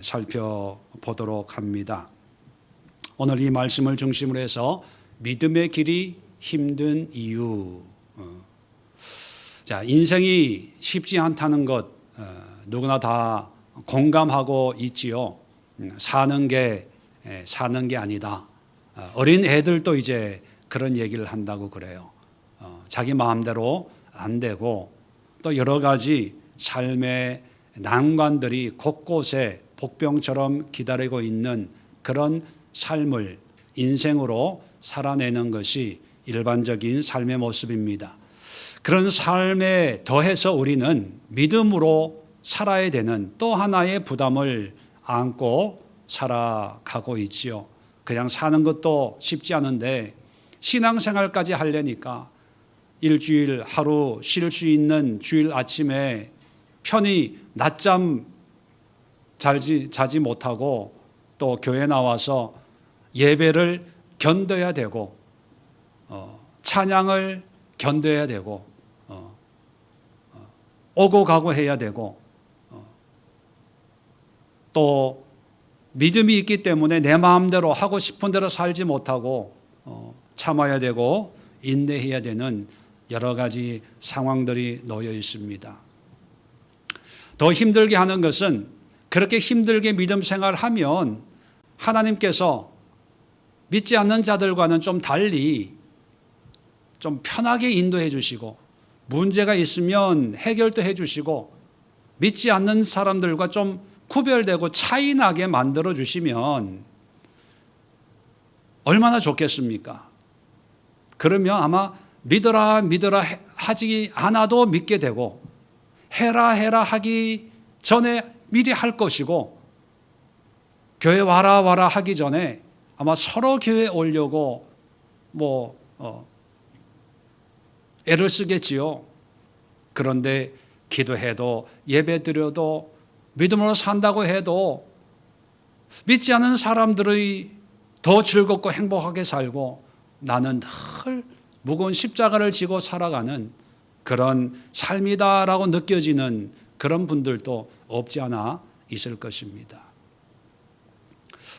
살펴보도록 합니다. 오늘 이 말씀을 중심으로 해서 믿음의 길이 힘든 이유. 인생이 쉽지 않다는 것 누구나 다 공감하고 있지요. 사는 게 아니다. 어린 애들도 이제 그런 얘기를 한다고 그래요. 자기 마음대로 안 되고 또 여러 가지 삶의 난관들이 곳곳에 복병처럼 기다리고 있는 그런 삶을 인생으로 살아내는 것이 일반적인 삶의 모습입니다. 그런 삶에 더해서 우리는 믿음으로 살아야 되는 또 하나의 부담을 안고 살아가고 있지요. 그냥 사는 것도 쉽지 않은데 신앙생활까지 하려니까 일주일 하루 쉴 수 있는 주일 아침에 편히 낮잠 자지 못하고 또 교회 나와서 예배를 견뎌야 되고 찬양을 견뎌야 되고 오고 가고 해야 되고 또 믿음이 있기 때문에 내 마음대로 하고 싶은 대로 살지 못하고 참아야 되고 인내해야 되는 여러 가지 상황들이 놓여 있습니다. 더 힘들게 하는 것은 그렇게 힘들게 믿음 생활하면 하나님께서 믿지 않는 자들과는 좀 달리 좀 편하게 인도해 주시고 문제가 있으면 해결도 해 주시고 믿지 않는 사람들과 좀 구별되고 차이나게 만들어 주시면 얼마나 좋겠습니까? 그러면 아마 믿어라 하지 않아도 믿게 되고 해라 하기 전에 미리 할 것이고 교회 와라 하기 전에 아마 서로 교회 오려고 애를 쓰겠지요. 그런데 기도해도 예배드려도 믿음으로 산다고 해도 믿지 않은 사람들의 더 즐겁고 행복하게 살고 나는 늘 무거운 십자가를 지고 살아가는 그런 삶이다라고 느껴지는 그런 분들도 없지 않아 있을 것입니다.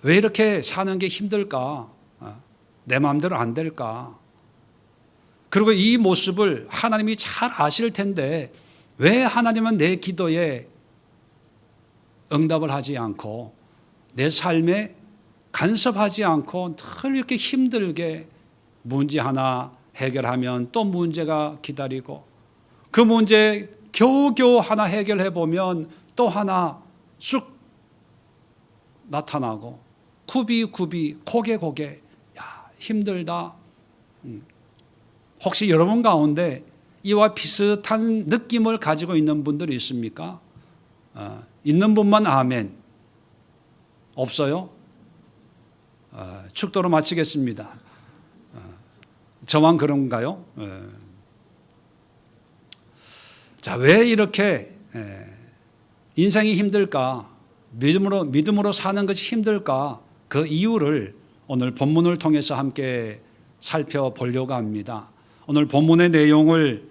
왜 이렇게 사는 게 힘들까? 내 마음대로 안 될까? 그리고 이 모습을 하나님이 잘 아실 텐데 왜 하나님은 내 기도에 응답을 하지 않고 내 삶에 간섭하지 않고 늘 이렇게 힘들게 문제 하나 해결하면 또 문제가 기다리고 그 문제 겨우겨우 하나 해결해 보면 또 하나 쑥 나타나고 굽이 고개 힘들다. 혹시 여러분 가운데 이와 비슷한 느낌을 가지고 있는 분들이 있습니까? 있는 분만 아멘. 없어요? 축도로 마치겠습니다. 저만 그런가요? 자, 왜 이렇게 인생이 힘들까? 믿음으로 사는 것이 힘들까? 그 이유를 오늘 본문을 통해서 함께 살펴보려고 합니다. 오늘 본문의 내용을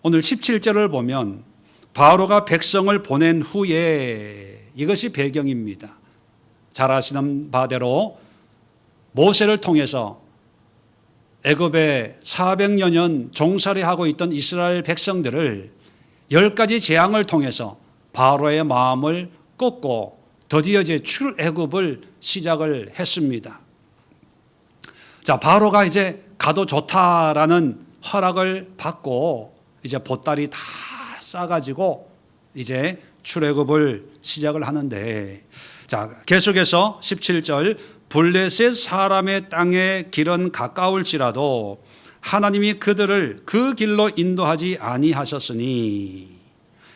오늘 17절을 보면 바로가 백성을 보낸 후에 이것이 배경입니다. 잘 아시는 바대로 모세를 통해서 애굽에 400여 년 종살이하고 있던 이스라엘 백성들을 10가지 재앙을 통해서 바로의 마음을 꺾고 드디어 이제 출애굽을 시작을 했습니다. 자, 바로가 이제 가도 좋다라는 허락을 받고 이제 보따리 다 싸가지고 이제 출애굽을 시작을 하는데, 자, 계속해서 17절 블레셋 사람의 땅의 길은 가까울지라도 하나님이 그들을 그 길로 인도하지 아니하셨으니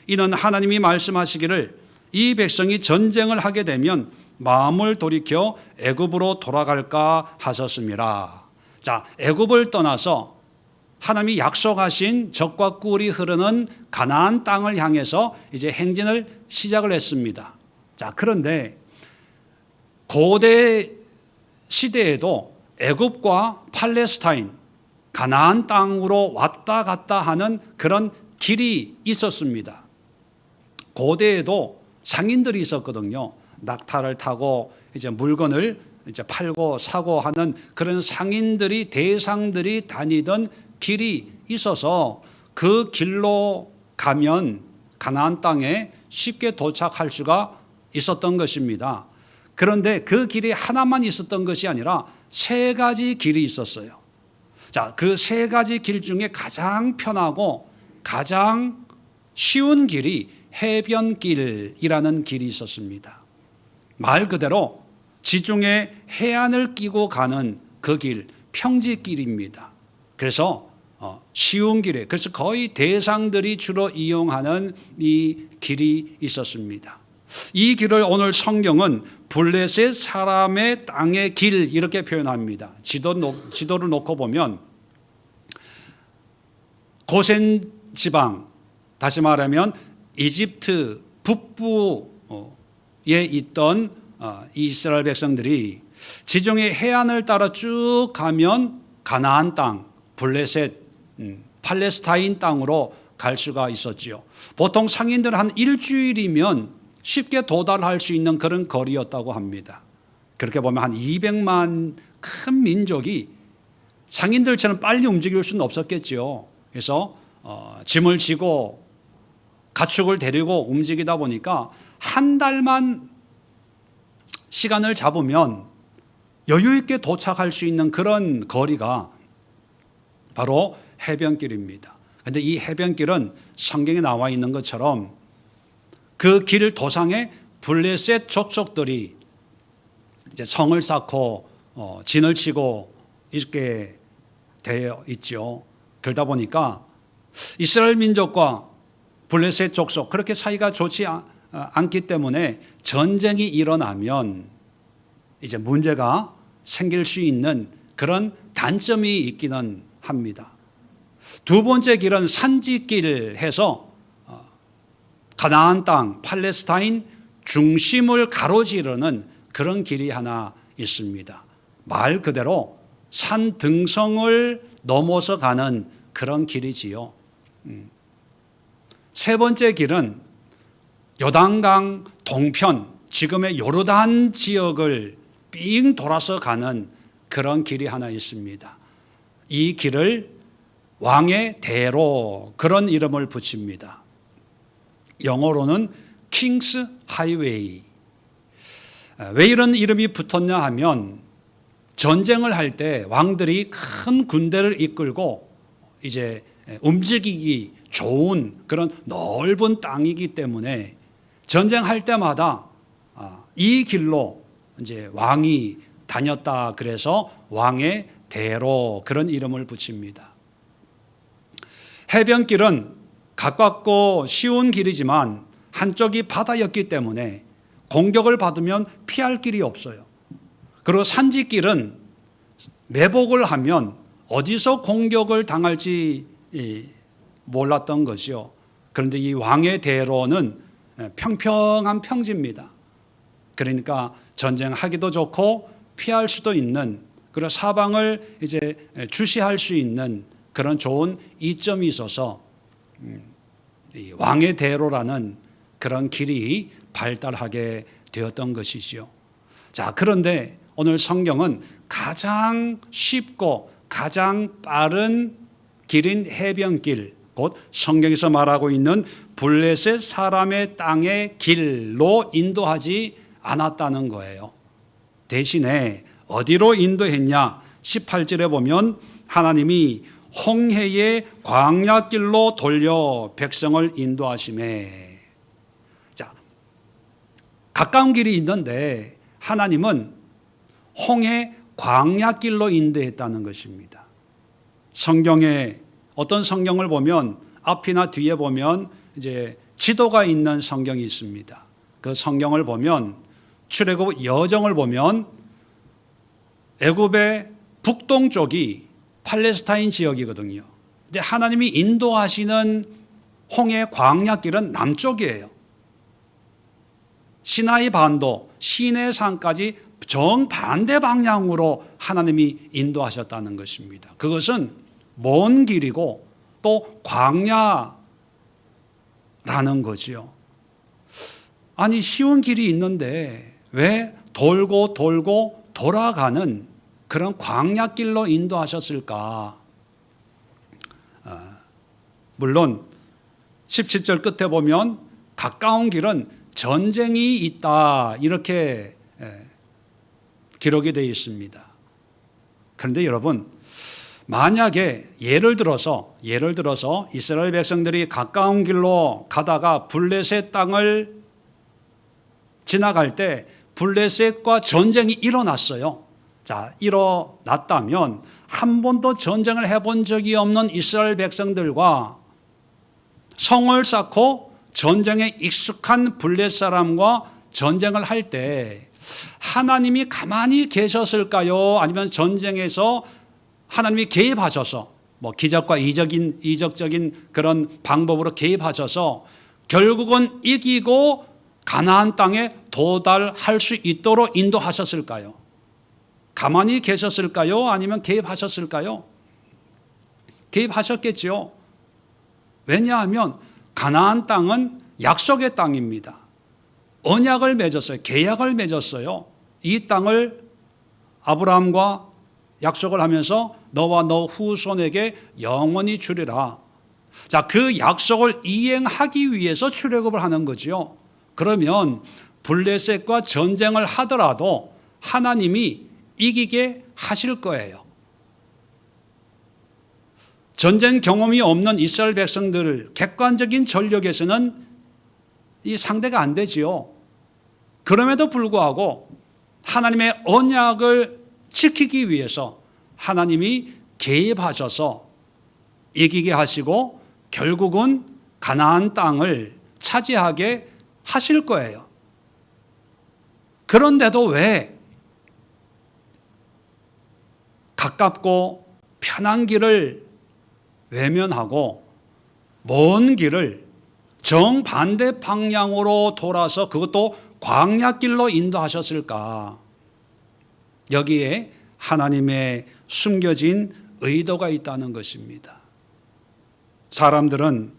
이는 하나님이 말씀하시기를 이 백성이 전쟁을 하게 되면 마음을 돌이켜 애굽으로 돌아갈까 하셨습니다. 자, 애굽을 떠나서 하나님이 약속하신 젖과 꿀이 흐르는 가나안 땅을 향해서 이제 행진을 시작을 했습니다. 자, 그런데 고대 시대에도 애굽과 팔레스타인, 가나안 땅으로 왔다 갔다 하는 그런 길이 있었습니다. 고대에도 상인들이 있었거든요. 낙타를 타고 이제 물건을 이제 팔고 사고 하는 그런 상인들이 대상들이 다니던 길이 있어서 그 길로 가면 가나안 땅에 쉽게 도착할 수가 있었던 것입니다. 그런데 그 길이 하나만 있었던 것이 아니라 세 가지 길이 있었어요. 자, 그 세 가지 길 중에 가장 편하고 가장 쉬운 길이 해변길이라는 길이 있었습니다. 말 그대로 지중해 해안을 끼고 가는 그 길, 평지길입니다. 그래서 쉬운 길에, 그래서 거의 대상들이 주로 이용하는 이 길이 있었습니다. 이 길을 오늘 성경은 블레셋 사람의 땅의 길 이렇게 표현합니다. 지도를 놓고 보면 고센 지방, 다시 말하면 이집트 북부에 있던 이스라엘 백성들이 지중해 해안을 따라 쭉 가면 가나안 땅, 블레셋, 팔레스타인 땅으로 갈 수가 있었지요. 보통 상인들은 한 일주일이면 쉽게 도달할 수 있는 그런 거리였다고 합니다. 그렇게 보면 한 200만 큰 민족이 상인들처럼 빨리 움직일 수는 없었겠죠. 그래서 짐을 지고 가축을 데리고 움직이다 보니까 한 달만 시간을 잡으면 여유 있게 도착할 수 있는 그런 거리가 바로 해변길입니다. 그런데 이 해변길은 성경에 나와 있는 것처럼 그 길 도상에 블레셋 족속들이 이제 성을 쌓고 진을 치고 이렇게 되어 있죠. 그러다 보니까 이스라엘 민족과 블레셋 족속 그렇게 사이가 좋지 않기 때문에 전쟁이 일어나면 이제 문제가 생길 수 있는 그런 단점이 있기는 합니다. 두 번째 길은 산지길 해서 가나안 땅, 팔레스타인 중심을 가로지르는 그런 길이 하나 있습니다. 말 그대로 산 등성을 넘어서 가는 그런 길이지요. 세 번째 길은 요단강 동편, 지금의 요르단 지역을 삥 돌아서 가는 그런 길이 하나 있습니다. 이 길을 왕의 대로 그런 이름을 붙입니다. 영어로는 킹스 하이웨이. 왜 이런 이름이 붙었냐 하면 전쟁을 할 때 왕들이 큰 군대를 이끌고 이제 움직이기 좋은 그런 넓은 땅이기 때문에 전쟁할 때마다 이 길로 이제 왕이 다녔다 그래서 왕의 대로 그런 이름을 붙입니다. 해변길은 가깝고 쉬운 길이지만 한쪽이 바다였기 때문에 공격을 받으면 피할 길이 없어요. 그리고 산지길은 매복을 하면 어디서 공격을 당할지 몰랐던 것이요. 그런데 이 왕의 대로는 평평한 평지입니다. 그러니까 전쟁하기도 좋고 피할 수도 있는 그런 사방을 이제 주시할 수 있는 그런 좋은 이점이 있어서 이 왕의 대로라는 그런 길이 발달하게 되었던 것이지요. 자, 그런데 오늘 성경은 가장 쉽고 가장 빠른 길인 해변길, 곧 성경에서 말하고 있는 블레셋 사람의 땅의 길로 인도하지 않았다는 거예요. 대신에 어디로 인도했냐? 18절에 보면 하나님이 홍해의 광야길로 돌려 백성을 인도하시매. 자, 가까운 길이 있는데 하나님은 홍해 광야길로 인도했다는 것입니다. 성경에 어떤 성경을 보면 앞이나 뒤에 보면 이제 지도가 있는 성경이 있습니다. 그 성경을 보면 출애굽 여정을 보면 애굽의 북동쪽이 팔레스타인 지역이거든요. 근데 하나님이 인도하시는 홍해 광야길은 남쪽이에요. 시나이 반도, 시내산까지 정반대 방향으로 하나님이 인도하셨다는 것입니다. 그것은 먼 길이고 또 광야라는 거지요. 아니 쉬운 길이 있는데 왜 돌고 돌고 돌아가는 그런 광야길로 인도하셨을까? 물론 17절 끝에 보면 가까운 길은 전쟁이 있다 이렇게 기록이 되어 있습니다. 그런데 여러분, 만약에 예를 들어서 이스라엘 백성들이 가까운 길로 가다가 블레셋 땅을 지나갈 때 블레셋과 전쟁이 일어났어요. 자, 일어났다면 한 번도 전쟁을 해본 적이 없는 이스라엘 백성들과 성을 쌓고 전쟁에 익숙한 블레셋 사람과 전쟁을 할 때 하나님이 가만히 계셨을까요? 아니면 전쟁에서 하나님이 개입하셔서 뭐 기적과 이적적인 그런 방법으로 개입하셔서 결국은 이기고 가나안 땅에 도달할 수 있도록 인도하셨을까요? 가만히 계셨을까요? 아니면 개입하셨을까요? 개입하셨겠죠. 왜냐하면 가나안 땅은 약속의 땅입니다. 언약을 맺었어요. 계약을 맺었어요. 이 땅을 아브라함과 약속을 하면서 너와 너 후손에게 영원히 주리라. 자, 그 약속을 이행하기 위해서 출애굽을 하는 거지요. 그러면 블레셋과 전쟁을 하더라도 하나님이 이기게 하실 거예요. 전쟁 경험이 없는 이스라엘 백성들 객관적인 전력에서는 이 상대가 안 되지요. 그럼에도 불구하고 하나님의 언약을 지키기 위해서 하나님이 개입하셔서 이기게 하시고 결국은 가나안 땅을 차지하게 하실 거예요. 그런데도 왜 가깝고 편한 길을 외면하고 먼 길을 정반대 방향으로 돌아서 그것도 광야길로 인도하셨을까? 여기에 하나님의 숨겨진 의도가 있다는 것입니다. 사람들은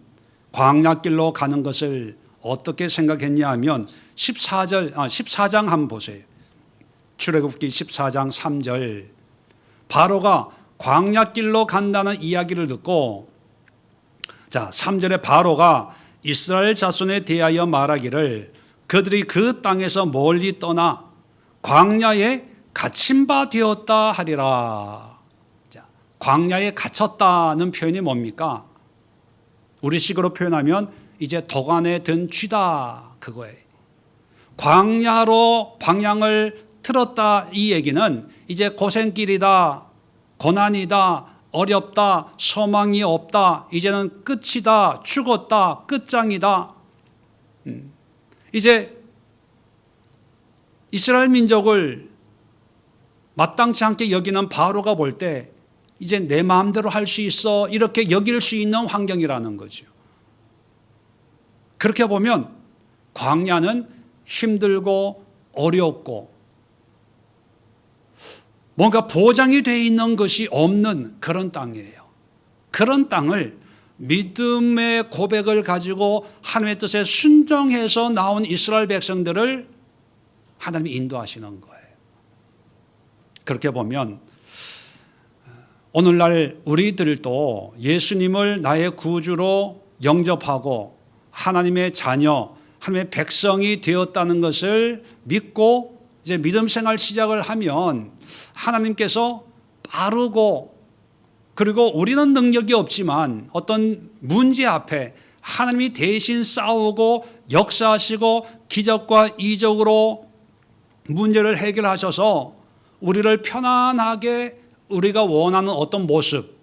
광야길로 가는 것을 어떻게 생각했냐 하면 14장 한번 보세요. 출애굽기 14장 3절. 바로가 광야길로 간다는 이야기를 듣고, 자, 3절에 바로가 이스라엘 자손에 대하여 말하기를 그들이 그 땅에서 멀리 떠나 광야에 갇힌 바 되었다 하리라. 자, 광야에 갇혔다는 표현이 뭡니까? 우리식으로 표현하면 이제 도간에 든 쥐다 그거예요. 광야로 방향을 틀었다 이 얘기는 이제 고생길이다, 고난이다, 어렵다, 소망이 없다, 이제는 끝이다, 죽었다, 끝장이다. 이제 이스라엘 민족을 마땅치 않게 여기는 바로가 볼 때 이제 내 마음대로 할 수 있어 이렇게 여길 수 있는 환경이라는 거죠. 그렇게 보면 광야는 힘들고 어렵고 뭔가 보장이 되어 있는 것이 없는 그런 땅이에요. 그런 땅을 믿음의 고백을 가지고 하나님의 뜻에 순종해서 나온 이스라엘 백성들을 하나님이 인도하시는 거예요. 그렇게 보면 오늘날 우리들도 예수님을 나의 구주로 영접하고 하나님의 자녀, 하나님의 백성이 되었다는 것을 믿고 이제 믿음 생활 시작을 하면 하나님께서 빠르고 그리고 우리는 능력이 없지만 어떤 문제 앞에 하나님이 대신 싸우고 역사하시고 기적과 이적으로 문제를 해결하셔서 우리를 편안하게 우리가 원하는 어떤 모습,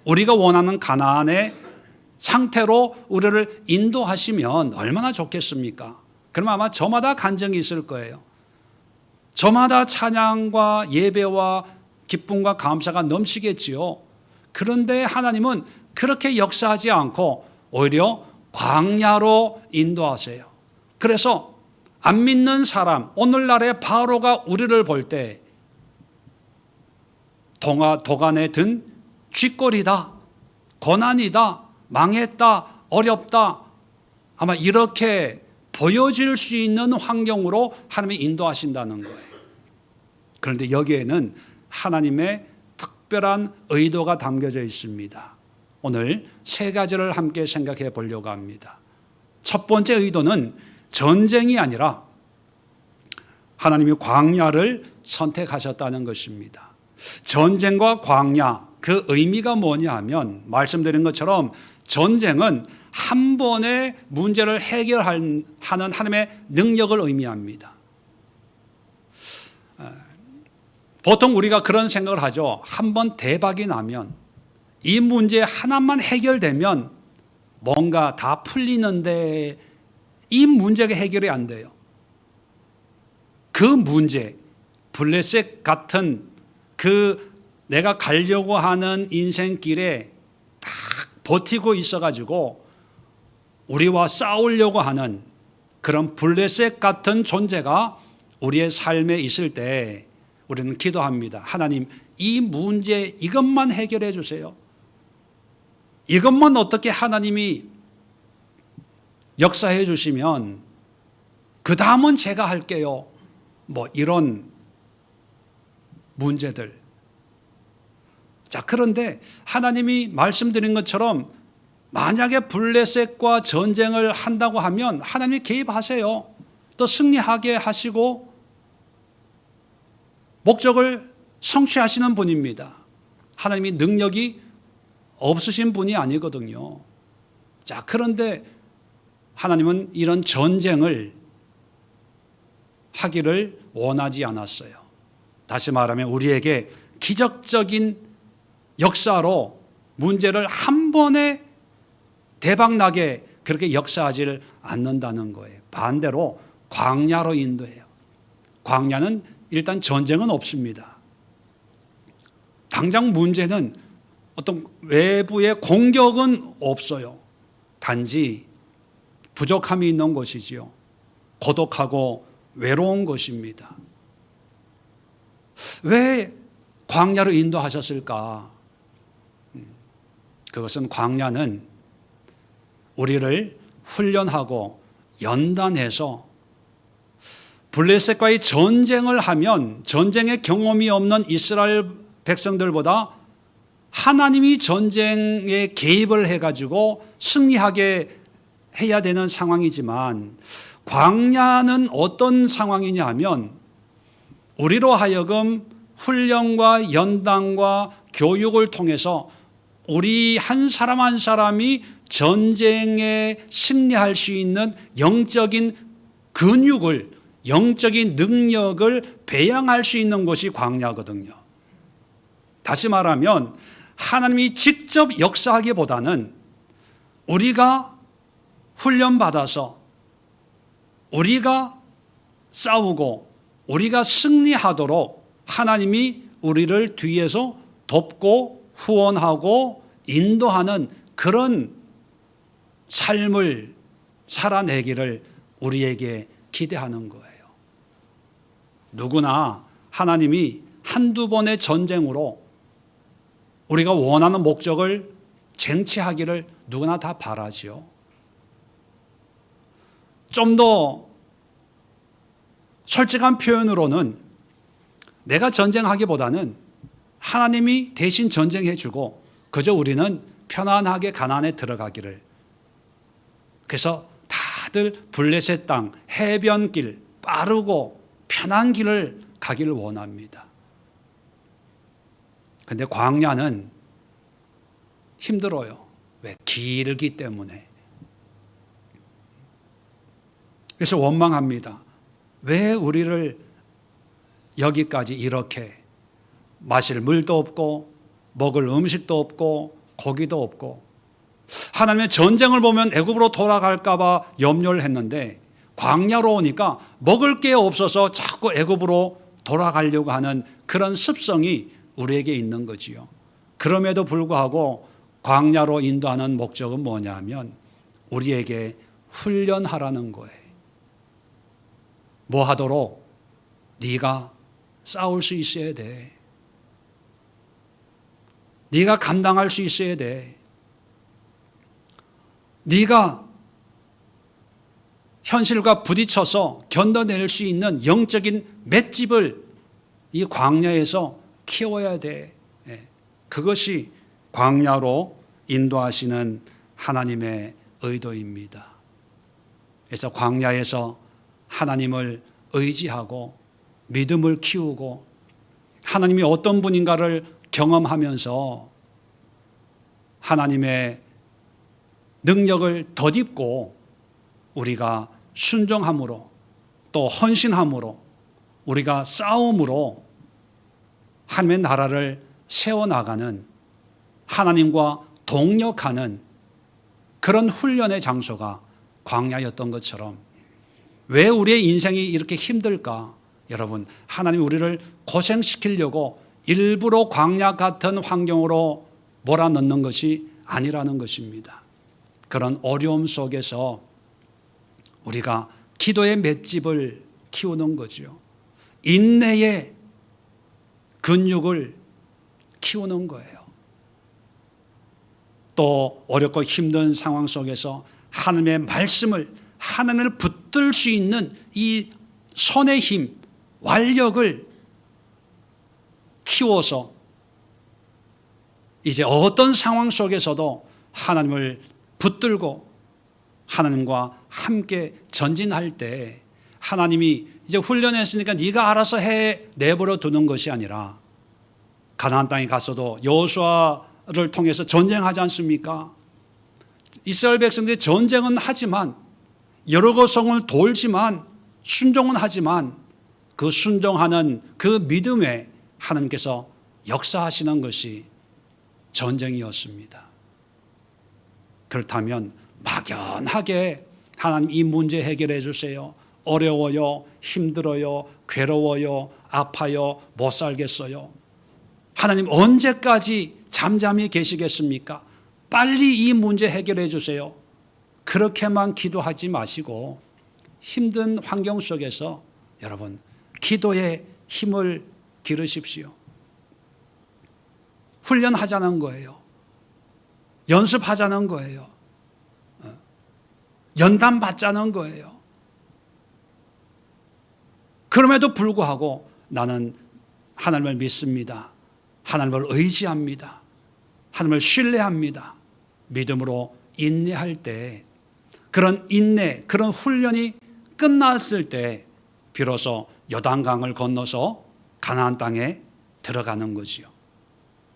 우리가 원하는 가나안의 상태로 우리를 인도하시면 얼마나 좋겠습니까? 그러면 아마 저마다 간증이 있을 거예요. 저마다 찬양과 예배와 기쁨과 감사가 넘치겠지요. 그런데 하나님은 그렇게 역사하지 않고 오히려 광야로 인도하세요. 그래서 안 믿는 사람, 오늘날의 바로가 우리를 볼 때 도간에 든 쥐꼬리다, 고난이다, 망했다, 어렵다, 아마 이렇게 보여질 수 있는 환경으로 하나님이 인도하신다는 거예요. 그런데 여기에는 하나님의 특별한 의도가 담겨져 있습니다. 오늘 세 가지를 함께 생각해 보려고 합니다. 첫 번째 의도는 전쟁이 아니라 하나님이 광야를 선택하셨다는 것입니다. 전쟁과 광야, 그 의미가 뭐냐 하면 말씀드린 것처럼 전쟁은 한 번의 문제를 해결하는 하나님의 능력을 의미합니다. 보통 우리가 그런 생각을 하죠. 한 번 대박이 나면 이 문제 하나만 해결되면 뭔가 다 풀리는데 이 문제가 해결이 안 돼요. 그 문제, 블레셋 같은 그 내가 가려고 하는 인생길에 딱 버티고 있어가지고 우리와 싸우려고 하는 그런 블레셋 같은 존재가 우리의 삶에 있을 때 우리는 기도합니다. 하나님, 이 문제 이것만 해결해 주세요. 이것만 어떻게 하나님이 역사해 주시면 그 다음은 제가 할게요. 뭐 이런 문제들. 자, 그런데 하나님이 말씀드린 것처럼 만약에 블레셋과 전쟁을 한다고 하면 하나님이 개입하세요. 또 승리하게 하시고 목적을 성취하시는 분입니다. 하나님이 능력이 없으신 분이 아니거든요. 자, 그런데 하나님은 이런 전쟁을 하기를 원하지 않았어요. 다시 말하면 우리에게 기적적인 역사로 문제를 한 번에 대박나게 그렇게 역사하지를 않는다는 거예요. 반대로 광야로 인도해요. 광야는 일단 전쟁은 없습니다. 당장 문제는 어떤 외부의 공격은 없어요. 단지 부족함이 있는 것이지요. 고독하고 외로운 것입니다. 왜 광야로 인도하셨을까? 그것은 광야는 우리를 훈련하고 연단해서 블레셋과의 전쟁을 하면 전쟁의 경험이 없는 이스라엘 백성들보다 하나님이 전쟁에 개입을 해가지고 승리하게 해야 되는 상황이지만 광야는 어떤 상황이냐 하면 우리로 하여금 훈련과 연단과 교육을 통해서 우리 한 사람 한 사람이 전쟁에 승리할 수 있는 영적인 근육을, 영적인 능력을 배양할 수 있는 것이 광야거든요. 다시 말하면 하나님이 직접 역사하기보다는 우리가 훈련받아서 우리가 싸우고 우리가 승리하도록 하나님이 우리를 뒤에서 돕고 후원하고 인도하는 그런 삶을 살아내기를 우리에게 기대하는 거예요. 누구나 하나님이 한두 번의 전쟁으로 우리가 원하는 목적을 쟁취하기를 누구나 다 바라지요. 좀 더 솔직한 표현으로는 내가 전쟁하기보다는 하나님이 대신 전쟁해 주고 그저 우리는 편안하게 가나안에 들어가기를. 그래서 다들 블레셋 땅 해변길 빠르고 편한 길을 가기를 원합니다. 그런데 광야는 힘들어요. 왜? 길기 때문에. 그래서 원망합니다. 왜 우리를 여기까지 이렇게 마실 물도 없고 먹을 음식도 없고 고기도 없고, 하나님의 전쟁을 보면 애굽으로 돌아갈까 봐 염려를 했는데 광야로 오니까 먹을 게 없어서 자꾸 애굽으로 돌아가려고 하는 그런 습성이 우리에게 있는 거지요. 그럼에도 불구하고 광야로 인도하는 목적은 뭐냐면 우리에게 훈련하라는 거예요. 뭐 하도록? 네가 싸울 수 있어야 돼. 네가 감당할 수 있어야 돼. 네가 현실과 부딪혀서 견뎌낼 수 있는 영적인 맷집을 이 광야에서 키워야 돼. 그것이 광야로 인도하시는 하나님의 의도입니다. 그래서 광야에서 하나님을 의지하고 믿음을 키우고 하나님이 어떤 분인가를 경험하면서 하나님의 능력을 덧입고 우리가 순종함으로 또 헌신함으로 우리가 싸움으로 하나님의 나라를 세워나가는 하나님과 동력하는 그런 훈련의 장소가 광야였던 것처럼 왜 우리의 인생이 이렇게 힘들까? 여러분, 하나님이 우리를 고생시키려고 일부러 광야 같은 환경으로 몰아넣는 것이 아니라는 것입니다. 그런 어려움 속에서 우리가 기도의 맷집을 키우는 거죠. 인내의 근육을 키우는 거예요. 또 어렵고 힘든 상황 속에서 하나님의 말씀을 하나님을 붙들 수 있는 이 손의 힘, 완력을 키워서 이제 어떤 상황 속에서도 하나님을 붙들고 하나님과 함께 전진할 때 하나님이 이제 훈련했으니까 네가 알아서 해 내버려 두는 것이 아니라 가나안 땅에 갔어도 여호수아를 통해서 전쟁하지 않습니까? 이스라엘 백성들이 전쟁은 하지만 여러 곳을 돌지만 순종은 하지만 그 순종하는 그 믿음에 하나님께서 역사하시는 것이 전쟁이었습니다. 그렇다면 막연하게 하나님 이 문제 해결해 주세요. 어려워요, 힘들어요, 괴로워요, 아파요, 못 살겠어요. 하나님 언제까지 잠잠히 계시겠습니까? 빨리 이 문제 해결해 주세요. 그렇게만 기도하지 마시고 힘든 환경 속에서 여러분 기도의 힘을 기르십시오. 훈련하자는 거예요. 연습하자는 거예요. 연단 받자는 거예요. 그럼에도 불구하고 나는 하나님을 믿습니다. 하나님을 의지합니다. 하나님을 신뢰합니다. 믿음으로 인내할 때 그런 인내, 그런 훈련이 끝났을 때 비로소 요단강을 건너서 가나안 땅에 들어가는 거지요.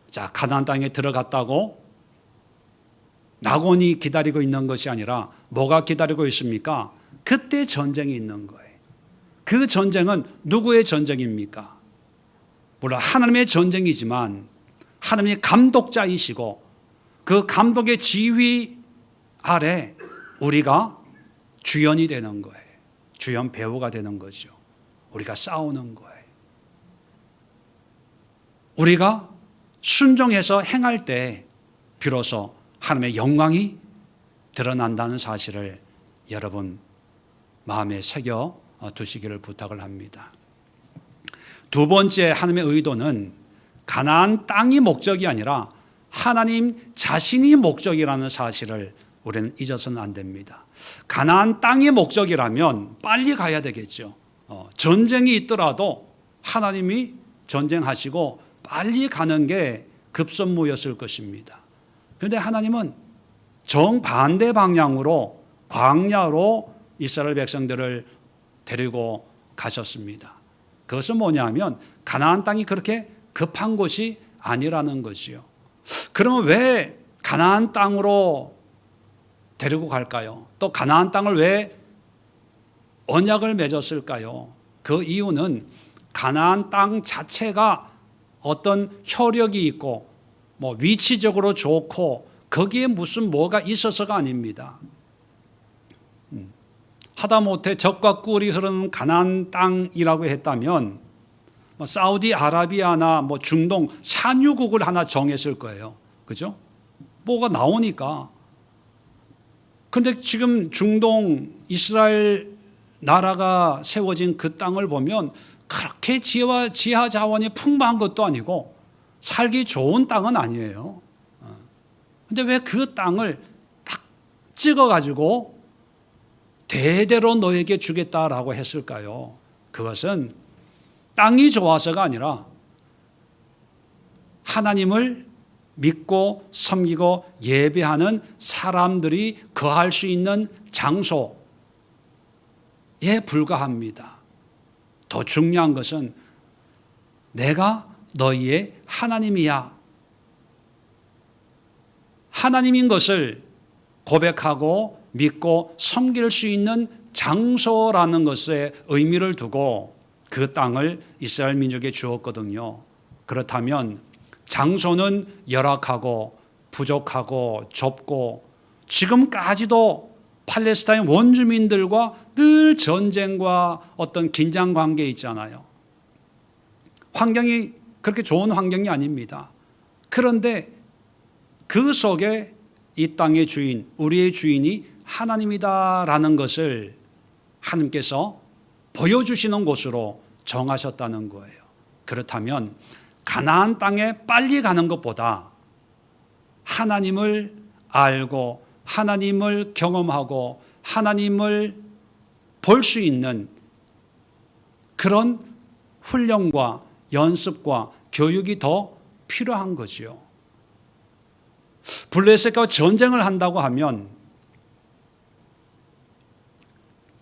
자, 가나안 땅에 들어갔다고 낙원이 기다리고 있는 것이 아니라 뭐가 기다리고 있습니까? 그때 전쟁이 있는 거예요. 그 전쟁은 누구의 전쟁입니까? 물론 하나님의 전쟁이지만 하나님이 감독자이시고 그 감독의 지휘 아래 우리가 주연이 되는 거예요. 주연 배우가 되는 거죠. 우리가 싸우는 거예요. 우리가 순종해서 행할 때 비로소 하나님의 영광이 드러난다는 사실을 여러분 마음에 새겨 두시기를 부탁을 합니다. 두 번째 하나님의 의도는 가나안 땅이 목적이 아니라 하나님 자신이 목적이라는 사실을 우리는 잊어서는 안 됩니다. 가나안 땅이 목적이라면 빨리 가야 되겠죠. 전쟁이 있더라도 하나님이 전쟁하시고 빨리 가는 게 급선무였을 것입니다. 그런데 하나님은 정반대 방향으로 광야로 이스라엘 백성들을 데리고 가셨습니다. 그것은 뭐냐면 가나안 땅이 그렇게 급한 곳이 아니라는 것이요. 그러면 왜 가나안 땅으로 데리고 갈까요? 또 가나안 땅을 왜 언약을 맺었을까요? 그 이유는 가나안 땅 자체가 어떤 혈육이 있고 뭐 위치적으로 좋고 거기에 무슨 뭐가 있어서가 아닙니다. 하다못해 젖과 꿀이 흐르는 가나안 땅이라고 했다면 뭐 사우디아라비아나 뭐 중동 산유국을 하나 정했을 거예요. 그죠? 뭐가 나오니까. 근데 지금 중동 이스라엘 나라가 세워진 그 땅을 보면 그렇게 지하 자원이 풍부한 것도 아니고 살기 좋은 땅은 아니에요. 근데 왜 그 땅을 딱 찍어가지고 대대로 너에게 주겠다라고 했을까요? 그것은 땅이 좋아서가 아니라 하나님을 믿고 섬기고 예배하는 사람들이 거할 수 있는 장소에 불과합니다. 더 중요한 것은 내가 너희의 하나님이야. 하나님인 것을 고백하고 믿고 섬길 수 있는 장소라는 것에 의미를 두고 그 땅을 이스라엘 민족에 주었거든요. 그렇다면 장소는 열악하고 부족하고 좁고 지금까지도 팔레스타인 원주민들과 늘 전쟁과 어떤 긴장 관계에 있잖아요. 환경이 그렇게 좋은 환경이 아닙니다. 그런데 그 속에 이 땅의 주인, 우리의 주인이 하나님이다라는 것을 하나님께서 보여주시는 곳으로 정하셨다는 거예요. 그렇다면 가나안 땅에 빨리 가는 것보다 하나님을 알고 하나님을 경험하고 하나님을 볼 수 있는 그런 훈련과 연습과 교육이 더 필요한 거지요. 블레셋과 전쟁을 한다고 하면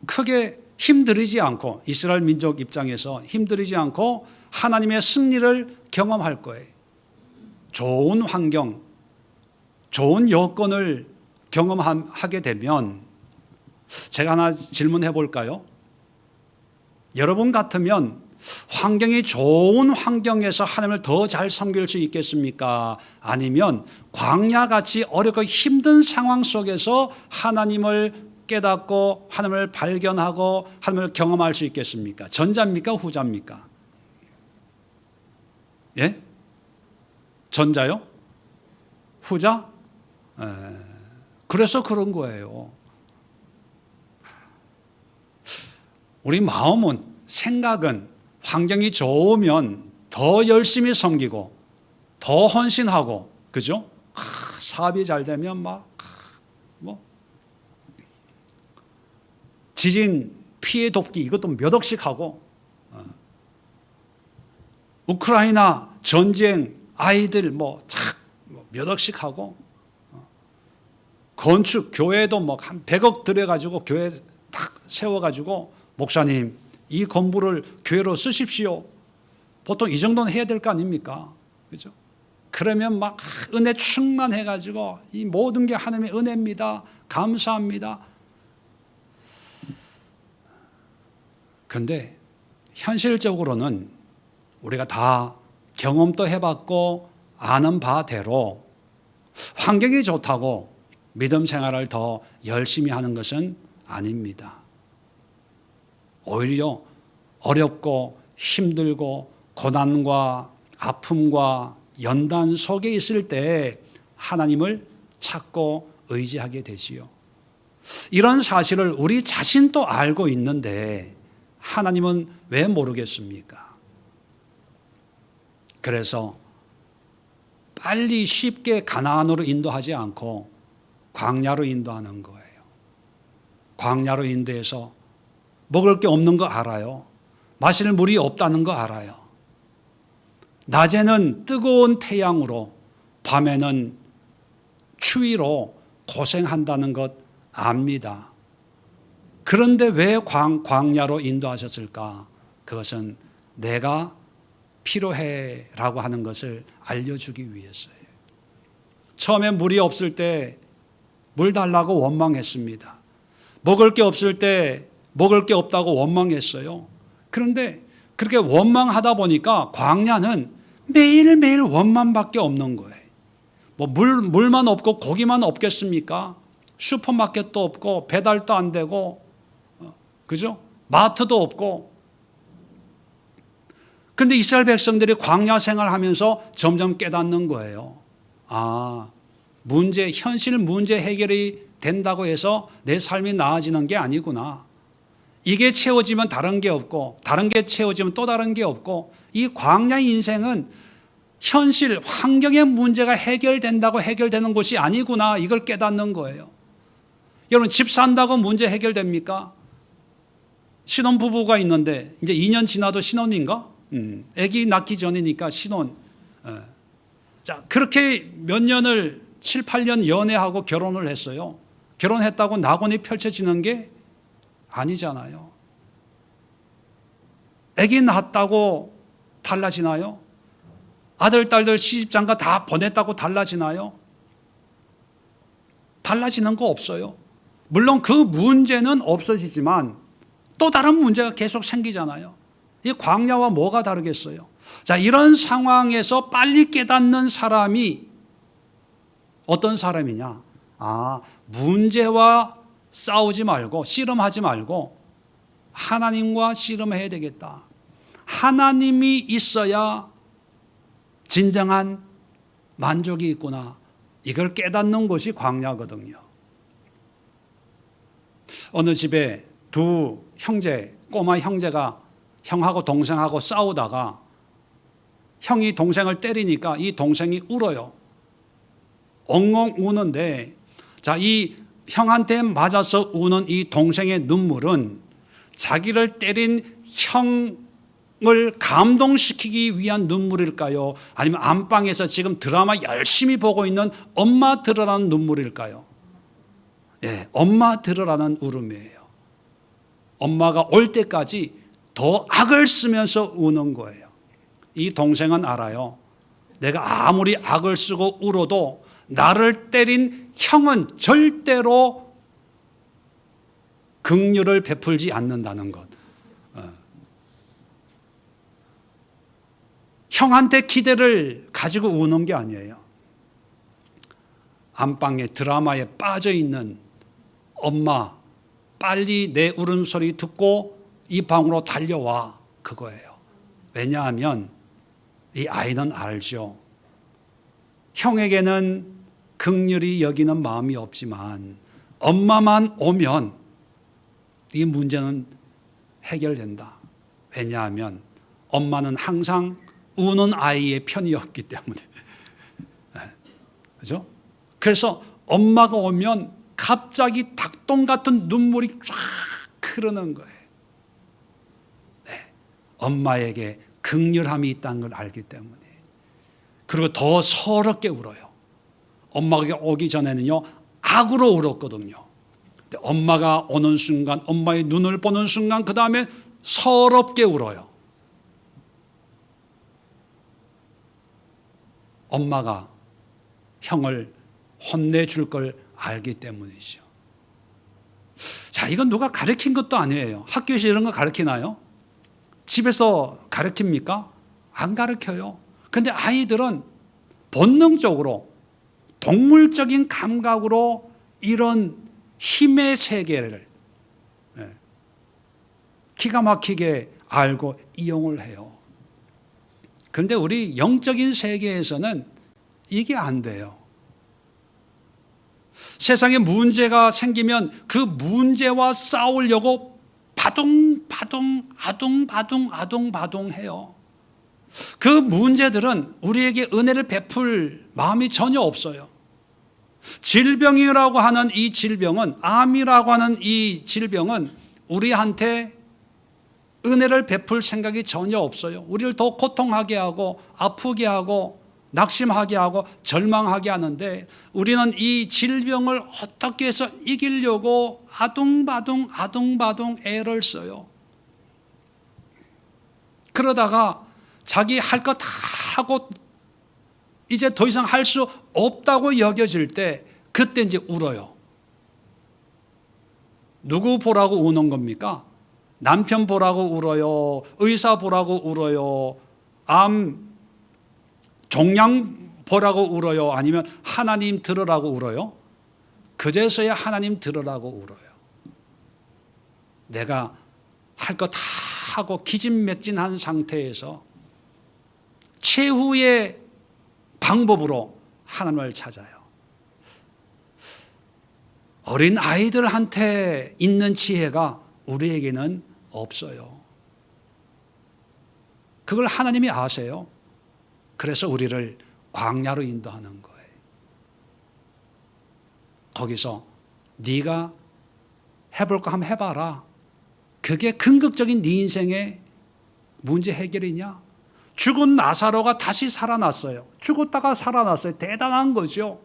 크게 힘들이지 않고 이스라엘 민족 입장에서 힘들이지 않고 하나님의 승리를 경험할 거예요. 좋은 환경, 좋은 여건을 경험하게 되면 제가 하나 질문해 볼까요? 여러분 같으면 환경이 좋은 환경에서 하나님을 더 잘 섬길 수 있겠습니까? 아니면 광야같이 어렵고 힘든 상황 속에서 하나님을 깨닫고 하나님을 발견하고 하나님을 경험할 수 있겠습니까? 전자입니까? 후자입니까? 예? 전자요? 후자? 그래서 그런 거예요. 우리 마음은, 생각은 환경이 좋으면 더 열심히 섬기고 더 헌신하고, 그죠? 사업이 잘 되면 지진 피해 돕기 이것도 몇 억씩 하고, 우크라이나 전쟁 아이들 몇 억씩 하고, 건축 교회도 한 100억 들여가지고 교회 딱 세워가지고 목사님 이 건물을 교회로 쓰십시오. 보통 이 정도는 해야 될 거 아닙니까? 그죠? 그러면 은혜 충만해가지고 이 모든 게 하나님의 은혜입니다. 감사합니다. 그런데 현실적으로는 우리가 다 경험도 해봤고 아는 바대로 환경이 좋다고 믿음 생활을 더 열심히 하는 것은 아닙니다. 오히려 어렵고 힘들고 고난과 아픔과 연단 속에 있을 때 하나님을 찾고 의지하게 되지요. 이런 사실을 우리 자신도 알고 있는데 하나님은 왜 모르겠습니까? 그래서 빨리 쉽게 가나안으로 인도하지 않고 광야로 인도하는 거예요. 광야로 인도해서 먹을 게 없는 거 알아요. 마실 물이 없다는 거 알아요. 낮에는 뜨거운 태양으로, 밤에는 추위로 고생한다는 것 압니다. 그런데 왜 광야로 인도하셨을까? 그것은 내가 필요해라고 하는 것을 알려주기 위해서예요. 처음에 물이 없을 때 물 달라고 원망했습니다. 먹을 게 없을 때 먹을 게 없다고 원망했어요. 그런데 그렇게 원망하다 보니까 광야는 매일매일 원망밖에 없는 거예요. 물만 없고 고기만 없겠습니까? 슈퍼마켓도 없고 배달도 안 되고, 그죠? 마트도 없고. 그런데 이스라엘 백성들이 광야 생활하면서 점점 깨닫는 거예요. 현실 문제 해결이 된다고 해서 내 삶이 나아지는 게 아니구나. 이게 채워지면 다른 게 없고, 다른 게 채워지면 또 다른 게 없고, 이 광야 인생은 현실, 환경의 문제가 해결된다고 해결되는 것이 아니구나. 이걸 깨닫는 거예요. 여러분 집 산다고 문제 해결됩니까? 신혼부부가 있는데 이제 2년 지나도 신혼인가? 아기 낳기 전이니까 신혼. 자, 그렇게 몇 년을 7, 8년 연애하고 결혼을 했어요. 결혼했다고 낙원이 펼쳐지는 게 아니잖아요. 아기 낳았다고 달라지나요? 아들, 딸들 시집장가 다 보냈다고 달라지나요? 달라지는 거 없어요. 물론 그 문제는 없어지지만 또 다른 문제가 계속 생기잖아요. 이 광야와 뭐가 다르겠어요? 자, 이런 상황에서 빨리 깨닫는 사람이 어떤 사람이냐? 문제와 싸우지 말고 씨름하지 말고 하나님과 씨름해야 되겠다. 하나님이 있어야 진정한 만족이 있구나. 이걸 깨닫는 것이 광야거든요. 어느 집에 두 형제, 꼬마 형제가 형하고 동생하고 싸우다가 형이 동생을 때리니까 이 동생이 울어요. 엉엉 우는데, 자, 이 형한테 맞아서 우는 이 동생의 눈물은 자기를 때린 형을 감동시키기 위한 눈물일까요? 아니면 안방에서 지금 드라마 열심히 보고 있는 엄마 들으라는 눈물일까요? 예, 엄마 들으라는 울음이에요. 엄마가 올 때까지 더 악을 쓰면서 우는 거예요. 이 동생은 알아요. 내가 아무리 악을 쓰고 울어도 나를 때린 형은 절대로 긍휼을 베풀지 않는다는 것. 형한테 기대를 가지고 우는 게 아니에요. 안방에 드라마에 빠져 있는 엄마, 빨리 내 울음소리 듣고 이 방으로 달려와, 그거예요. 왜냐하면 이 아이는 알죠. 형에게는 긍휼히 여기는 마음이 없지만 엄마만 오면 이 문제는 해결된다. 왜냐하면 엄마는 항상 우는 아이의 편이었기 때문에. 그렇죠? 그래서 엄마가 오면 갑자기 닭똥 같은 눈물이 쫙 흐르는 거예요. 네. 엄마에게 긍휼함이 있다는 걸 알기 때문에. 그리고 더 서럽게 울어요. 엄마가 오기 전에는요, 악으로 울었거든요. 근데 엄마가 오는 순간, 엄마의 눈을 보는 순간, 그 다음에 서럽게 울어요. 엄마가 형을 혼내줄 걸 알기 때문이죠. 자, 이건 누가 가르친 것도 아니에요. 학교에서 이런 거 가르치나요? 집에서 가르칩니까? 안 가르쳐요. 그런데 아이들은 본능적으로 동물적인 감각으로 이런 힘의 세계를 기가 막히게 알고 이용을 해요. 그런데 우리 영적인 세계에서는 이게 안 돼요. 세상에 문제가 생기면 그 문제와 싸우려고 아둥바둥 해요. 그 문제들은 우리에게 은혜를 베풀 마음이 전혀 없어요. 질병이라고 하는 이 질병은, 암이라고 하는 이 질병은 우리한테 은혜를 베풀 생각이 전혀 없어요. 우리를 더 고통하게 하고 아프게 하고 낙심하게 하고 절망하게 하는데, 우리는 이 질병을 어떻게 해서 이기려고 아둥바둥 애를 써요. 그러다가 자기 할 거 다 하고 이제 더 이상 할 수 없다고 여겨질 때, 그때 이제 울어요. 누구 보라고 우는 겁니까? 남편 보라고 울어요? 의사 보라고 울어요? 암 종양 보라고 울어요? 아니면 하나님 들으라고 울어요? 그제서야 하나님 들으라고 울어요. 내가 할 거 다 하고 기진맥진한 상태에서 최후의 방법으로 하나님을 찾아요. 어린 아이들한테 있는 지혜가 우리에게는 없어요. 그걸 하나님이 아세요. 그래서 우리를 광야로 인도하는 거예요. 거기서 네가 해볼 거 한번 해봐라. 그게 궁극적인 네 인생의 문제 해결이냐? 죽은 나사로가 다시 살아났어요. 죽었다가 살아났어요. 대단한 거죠.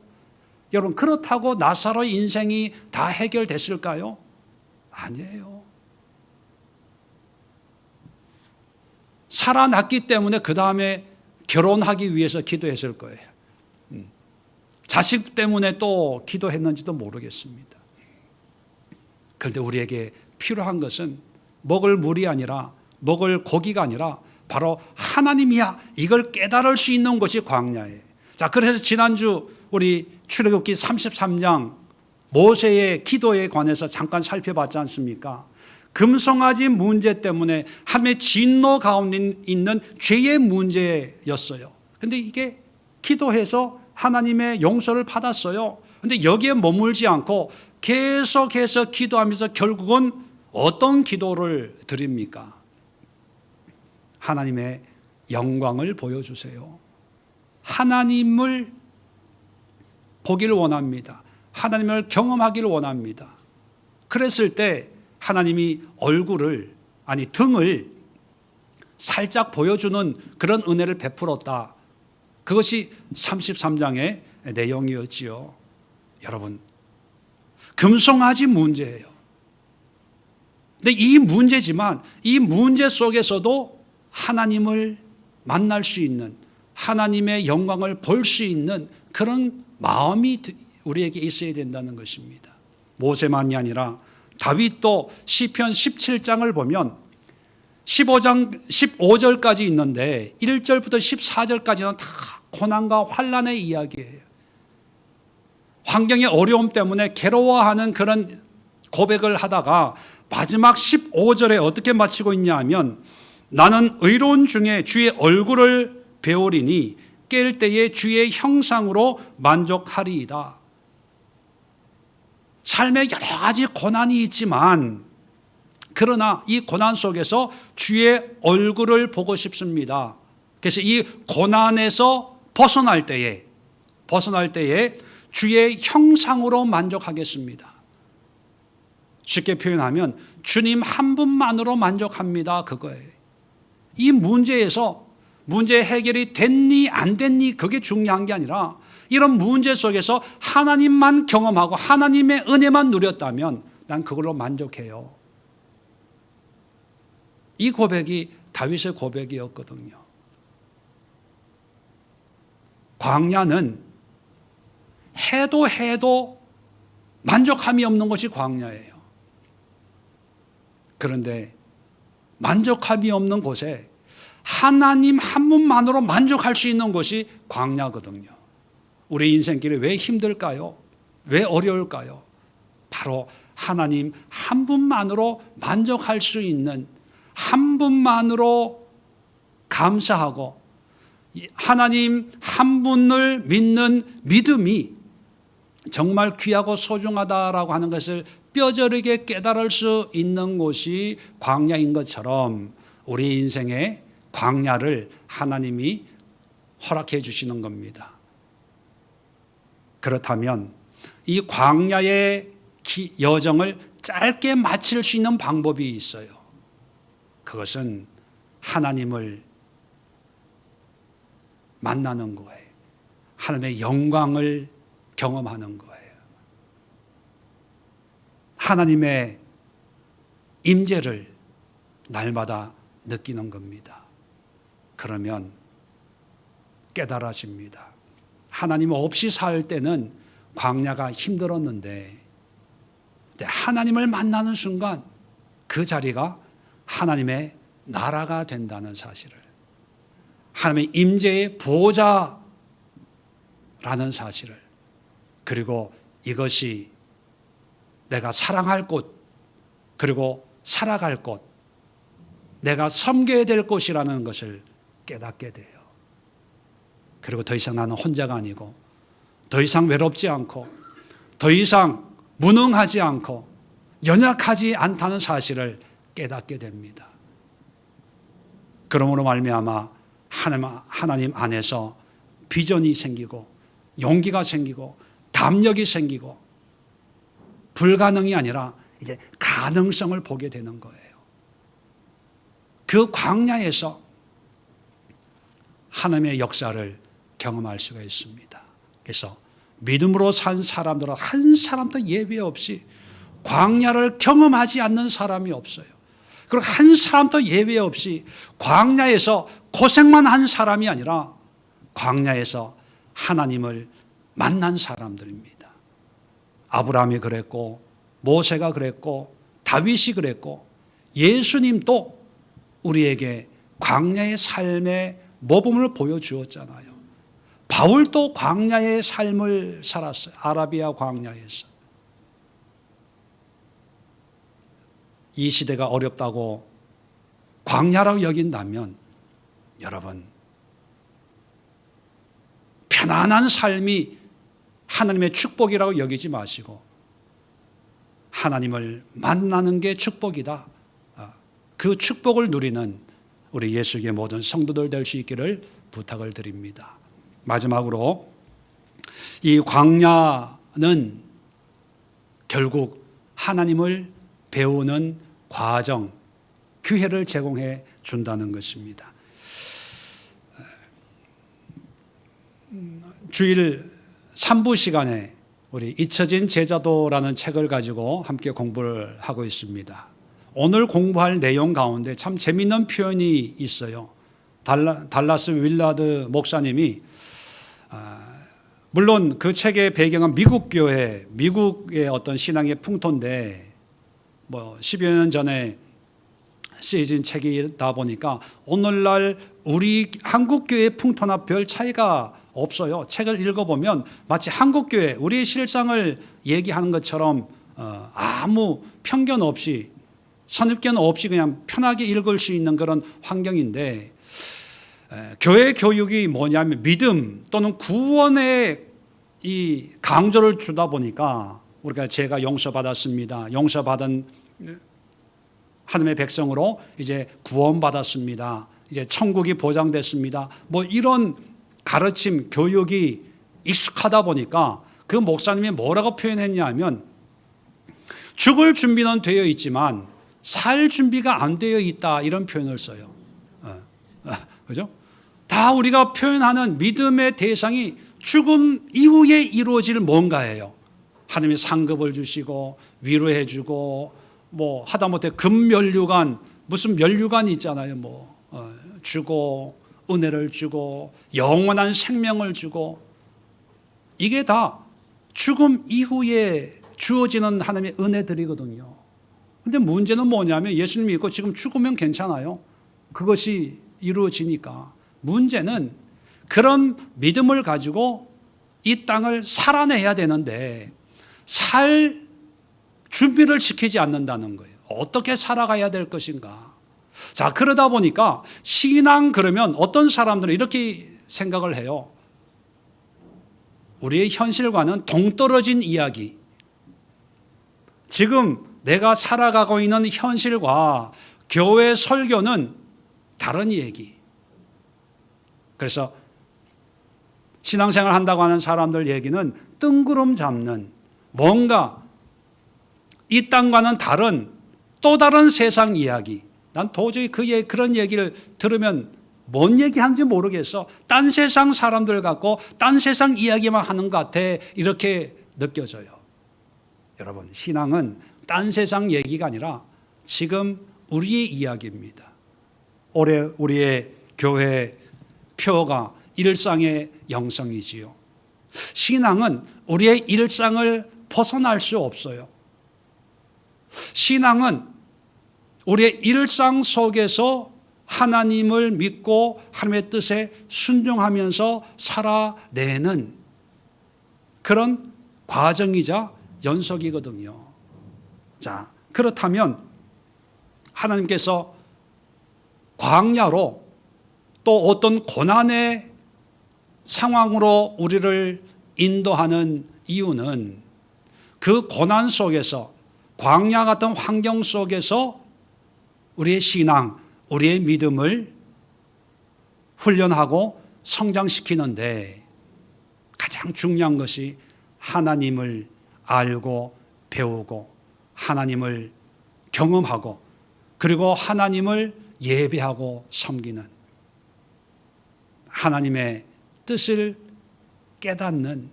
여러분, 그렇다고 나사로의 인생이 다 해결됐을까요? 아니에요. 살아났기 때문에 그 다음에 결혼하기 위해서 기도했을 거예요. 자식 때문에 또 기도했는지도 모르겠습니다. 그런데 우리에게 필요한 것은 먹을 물이 아니라, 먹을 고기가 아니라 바로 하나님이야. 이걸 깨달을 수 있는 것이 광야예요. 자, 그래서 지난주 우리 출애굽기 33장 모세의 기도에 관해서 잠깐 살펴봤지 않습니까? 금송아지 문제 때문에 하나님의 진노 가운데 있는 죄의 문제였어요. 그런데 이게 기도해서 하나님의 용서를 받았어요. 그런데 여기에 머물지 않고 계속해서 기도하면서 결국은 어떤 기도를 드립니까? 하나님의 영광을 보여주세요. 하나님을 보기를 원합니다. 하나님을 경험하기를 원합니다. 그랬을 때 하나님이 얼굴을, 아니 등을 살짝 보여주는 그런 은혜를 베풀었다. 그것이 33장의 내용이었지요. 여러분, 금송아지 문제예요. 근데 이 문제지만 이 문제 속에서도 하나님을 만날 수 있는, 하나님의 영광을 볼 수 있는 그런 마음이 우리에게 있어야 된다는 것입니다. 모세만이 아니라 다윗도 시편 17장을 보면 15장 15절까지 있는데 1절부터 14절까지는 다 고난과 환난의 이야기예요. 환경의 어려움 때문에 괴로워하는 그런 고백을 하다가 마지막 15절에 어떻게 마치고 있냐 하면, 나는 의로운 중에 주의 얼굴을 배우리니 깰 때에 주의 형상으로 만족하리이다. 삶에 여러 가지 고난이 있지만 그러나 이 고난 속에서 주의 얼굴을 보고 싶습니다. 그래서 이 고난에서 벗어날 때에 주의 형상으로 만족하겠습니다. 쉽게 표현하면 주님 한 분만으로 만족합니다. 그거예요. 이 문제에서 문제 해결이 됐니 안 됐니 그게 중요한 게 아니라 이런 문제 속에서 하나님만 경험하고 하나님의 은혜만 누렸다면 난 그걸로 만족해요. 이 고백이 다윗의 고백이었거든요. 광야는 해도 만족함이 없는 것이 광야예요. 그런데 만족함이 없는 곳에 하나님 한 분만으로 만족할 수 있는 것이 광야거든요. 우리 인생길이 왜 힘들까요? 왜 어려울까요? 바로 하나님 한 분만으로 만족할 수 있는, 한 분만으로 감사하고 하나님 한 분을 믿는 믿음이 정말 귀하고 소중하다라고 하는 것을 뼈저리게 깨달을 수 있는 곳이 광야인 것처럼 우리 인생의 광야를 하나님이 허락해 주시는 겁니다. 그렇다면 이 광야의 여정을 짧게 마칠 수 있는 방법이 있어요. 그것은 하나님을 만나는 거예요. 하나님의 영광을 경험하는 거예요. 하나님의 임재를 날마다 느끼는 겁니다. 그러면 깨달아집니다. 하나님 없이 살 때는 광야가 힘들었는데 하나님을 만나는 순간 그 자리가 하나님의 나라가 된다는 사실을, 하나님의 임재의 보호자라는 사실을, 그리고 이것이 내가 사랑할 곳, 그리고 살아갈 곳, 내가 섬겨야 될 곳이라는 것을 깨닫게 돼요. 그리고 더 이상 나는 혼자가 아니고, 더 이상 외롭지 않고, 더 이상 무능하지 않고 연약하지 않다는 사실을 깨닫게 됩니다. 그러므로 말미암아 하나님 안에서 비전이 생기고 용기가 생기고 담력이 생기고 불가능이 아니라 이제 가능성을 보게 되는 거예요. 그 광야에서 하나님의 역사를 경험할 수가 있습니다. 그래서 믿음으로 산 사람들은 한 사람도 예외 없이 광야를 경험하지 않는 사람이 없어요. 그리고 한 사람도 예외 없이 광야에서 고생만 한 사람이 아니라 광야에서 하나님을 만난 사람들입니다. 아브라함이 그랬고, 모세가 그랬고, 다윗이 그랬고, 예수님도 우리에게 광야의 삶의 모범을 보여주었잖아요. 바울도 광야의 삶을 살았어요. 아라비아 광야에서. 이 시대가 어렵다고 광야라고 여긴다면 여러분, 편안한 삶이 하나님의 축복이라고 여기지 마시고 하나님을 만나는 게 축복이다. 그 축복을 누리는 우리 예수의 모든 성도들 될 수 있기를 부탁을 드립니다. 마지막으로 이 광야는 결국 하나님을 배우는 과정, 기회를 제공해 준다는 것입니다. 주일 3부 시간에 우리 잊혀진 제자도라는 책을 가지고 함께 공부를 하고 있습니다. 오늘 공부할 내용 가운데 참 재미있는 표현이 있어요. 달라스 윌라드 목사님이 물론 그 책의 배경은 미국 교회, 미국의 어떤 신앙의 풍토인데 10여 년 전에 쓰여진 책이다 보니까 오늘날 우리 한국 교회의 풍토나 별 차이가 없어요. 책을 읽어보면 마치 한국 교회, 우리의 실상을 얘기하는 것처럼 아무 편견 없이, 선입견 없이 그냥 편하게 읽을 수 있는 그런 환경인데, 교회 교육이 뭐냐면 믿음 또는 구원의 이 강조를 주다 보니까 우리가 제가 용서받았습니다. 용서받은 하나님의 백성으로 이제 구원받았습니다. 이제 천국이 보장됐습니다. 이런 가르침, 교육이 익숙하다 보니까 그 목사님이 뭐라고 표현했냐면 죽을 준비는 되어 있지만 살 준비가 안 되어 있다, 이런 표현을 써요. 그죠? 다 우리가 표현하는 믿음의 대상이 죽음 이후에 이루어질 뭔가예요. 하나님이 상급을 주시고 위로해 주고 하다못해 금면류관, 무슨 면류관이 있잖아요. 주고 은혜를 주고 영원한 생명을 주고, 이게 다 죽음 이후에 주어지는 하나님의 은혜들이거든요. 근데 문제는 뭐냐면 예수님 믿고 지금 죽으면 괜찮아요. 그것이 이루어지니까. 문제는 그런 믿음을 가지고 이 땅을 살아내야 되는데 살 준비를 시키지 않는다는 거예요. 어떻게 살아가야 될 것인가. 자, 그러다 보니까 신앙 그러면 어떤 사람들은 이렇게 생각을 해요. 우리의 현실과는 동떨어진 이야기. 지금 내가 살아가고 있는 현실과 교회 설교는 다른 얘기. 그래서 신앙생활 한다고 하는 사람들 얘기는 뜬구름 잡는, 뭔가 이 땅과는 다른 또 다른 세상 이야기. 난 도저히 그런 얘기를 들으면 뭔 얘기하는지 모르겠어. 딴 세상 사람들 같고 딴 세상 이야기만 하는 것 같아. 이렇게 느껴져요. 여러분, 신앙은 딴 세상 얘기가 아니라 지금 우리의 이야기입니다. 올해 우리의 교회 표가 일상의 영성이지요. 신앙은 우리의 일상을 벗어날 수 없어요. 신앙은 우리의 일상 속에서 하나님을 믿고 하나님의 뜻에 순종하면서 살아내는 그런 과정이자 연속이거든요. 자, 그렇다면 하나님께서 광야로 또 어떤 고난의 상황으로 우리를 인도하는 이유는 그 고난 속에서, 광야 같은 환경 속에서 우리의 신앙, 우리의 믿음을 훈련하고 성장시키는데 가장 중요한 것이 하나님을 알고 배우고 하나님을 경험하고 그리고 하나님을 예배하고 섬기는 하나님의 뜻을 깨닫는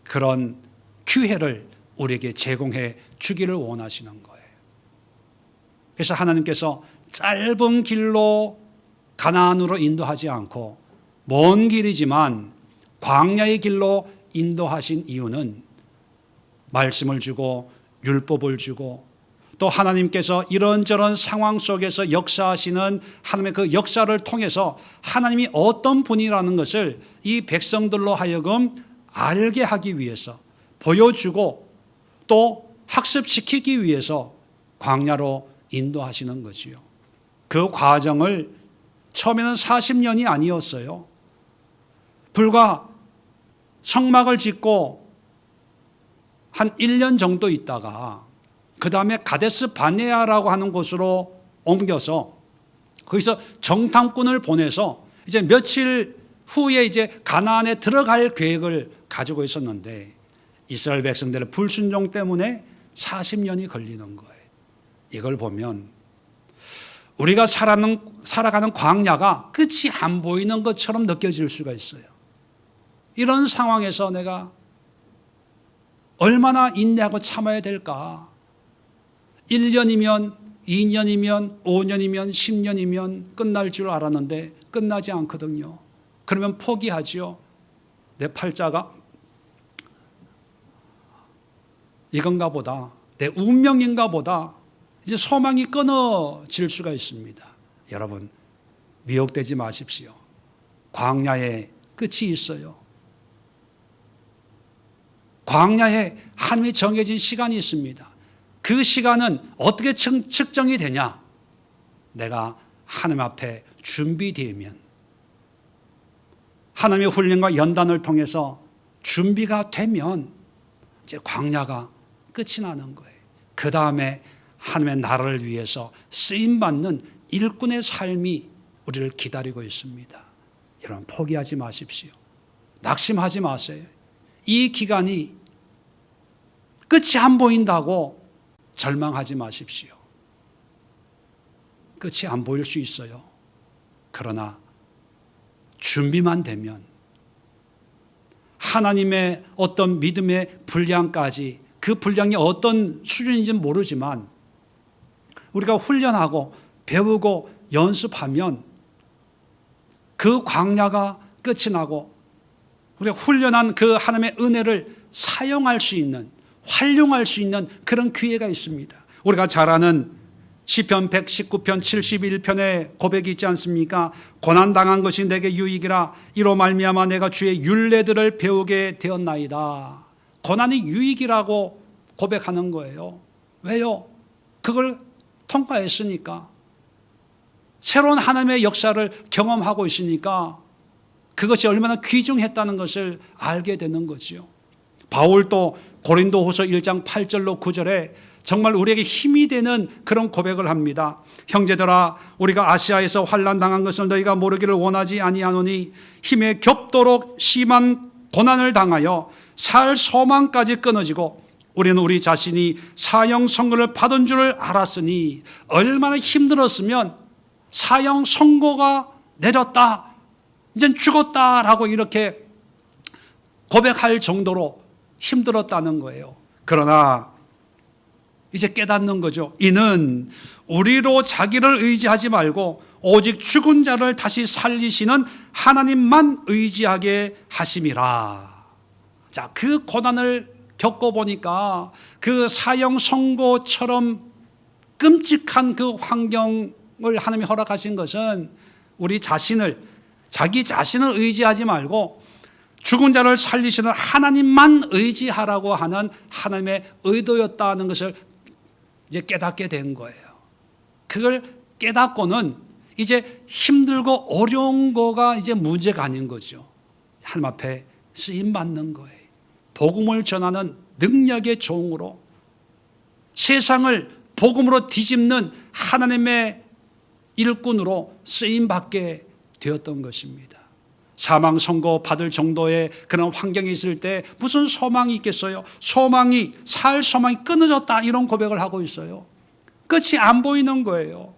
그런 기회를 우리에게 제공해 주기를 원하시는 거예요. 그래서 하나님께서 짧은 길로 가나안으로 인도하지 않고 먼 길이지만 광야의 길로 인도하신 이유는 말씀을 주고 율법을 주고 또 하나님께서 이런저런 상황 속에서 역사하시는 하나님의 그 역사를 통해서 하나님이 어떤 분이라는 것을 이 백성들로 하여금 알게 하기 위해서 보여주고 또 학습시키기 위해서 광야로 인도하시는 거지요. 그 과정을 처음에는 40년이 아니었어요. 불과 성막을 짓고 한 1년 정도 있다가 그 다음에 가데스 바네아라고 하는 곳으로 옮겨서 거기서 정탐꾼을 보내서 이제 며칠 후에 이제 가나안에 들어갈 계획을 가지고 있었는데 이스라엘 백성들의 불순종 때문에 40년이 걸리는 거예요. 이걸 보면 우리가 살아가는 광야가 끝이 안 보이는 것처럼 느껴질 수가 있어요. 이런 상황에서 내가 얼마나 인내하고 참아야 될까? 1년이면 2년이면 5년이면 10년이면 끝날 줄 알았는데 끝나지 않거든요. 그러면 포기하지요. 내 팔자가 이건가 보다, 내 운명인가 보다, 이제 소망이 끊어질 수가 있습니다. 여러분, 미혹되지 마십시오. 광야에 끝이 있어요. 광야에 하나님이 정해진 시간이 있습니다. 그 시간은 어떻게 측정이 되냐? 내가 하나님 앞에 준비되면 하나님의 훈련과 연단을 통해서 준비가 되면 이제 광야가 끝이 나는 거예요. 그 다음에 하나님의 나라를 위해서 쓰임받는 일꾼의 삶이 우리를 기다리고 있습니다. 여러분, 포기하지 마십시오. 낙심하지 마세요. 이 기간이 끝이 안 보인다고 절망하지 마십시오. 끝이 안 보일 수 있어요. 그러나 준비만 되면 하나님의 어떤 믿음의 분량까지, 그 분량이 어떤 수준인지는 모르지만 우리가 훈련하고 배우고 연습하면 그 광야가 끝이 나고 우리가 훈련한 그 하나님의 은혜를 사용할 수 있는, 활용할 수 있는 그런 기회가 있습니다. 우리가 잘 아는 시편 119편 71편의 고백이 있지 않습니까? 고난당한 것이 내게 유익이라 이로 말미암아 내가 주의 율례들을 배우게 되었나이다. 고난이 유익이라고 고백하는 거예요. 왜요? 그걸 통과했으니까. 새로운 하나님의 역사를 경험하고 있으니까 그것이 얼마나 귀중했다는 것을 알게 되는 거죠. 바울도 고린도후서 1장 8절로 9절에 정말 우리에게 힘이 되는 그런 고백을 합니다. 형제들아, 우리가 아시아에서 환난 당한 것을 너희가 모르기를 원하지 아니하노니 힘에 겹도록 심한 고난을 당하여 살 소망까지 끊어지고 우리는 우리 자신이 사형 선고를 받은 줄을 알았으니 얼마나 힘들었으면 사형 선고가 내렸다, 이젠 죽었다라고 이렇게 고백할 정도로 힘들었다는 거예요. 그러나 이제 깨닫는 거죠. 이는 우리로 자기를 의지하지 말고 오직 죽은 자를 다시 살리시는 하나님만 의지하게 하심이라. 자, 그 고난을 겪어보니까 그 사형 선고처럼 끔찍한 그 환경을 하나님이 허락하신 것은 우리 자신을, 자기 자신을 의지하지 말고 죽은 자를 살리시는 하나님만 의지하라고 하는 하나님의 의도였다는 것을 이제 깨닫게 된 거예요. 그걸 깨닫고는 이제 힘들고 어려운 거가 이제 문제가 아닌 거죠. 하나님 앞에 쓰임 받는 거예요. 복음을 전하는 능력의 종으로 세상을 복음으로 뒤집는 하나님의 일꾼으로 쓰임 받게 되었던 것입니다. 사망 선고 받을 정도의 그런 환경이 있을 때 무슨 소망이 있겠어요? 살 소망이 끊어졌다, 이런 고백을 하고 있어요. 끝이 안 보이는 거예요.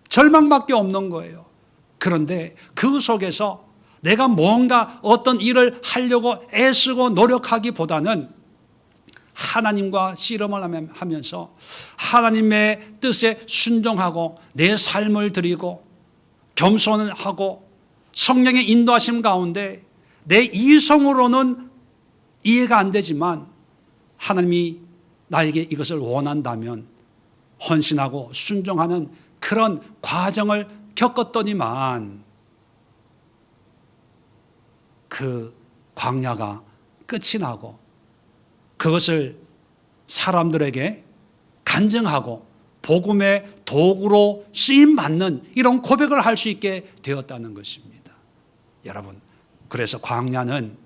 절망밖에 없는 거예요. 그런데 그 속에서 내가 뭔가 어떤 일을 하려고 애쓰고 노력하기보다는 하나님과 씨름을 하면서 하나님의 뜻에 순종하고 내 삶을 드리고 겸손하고 성령의 인도하심 가운데 내 이성으로는 이해가 안 되지만 하나님이 나에게 이것을 원한다면 헌신하고 순종하는 그런 과정을 겪었더니만 그 광야가 끝이 나고 그것을 사람들에게 간증하고 복음의 도구로 쓰임받는 이런 고백을 할 수 있게 되었다는 것입니다. 여러분, 그래서 광야는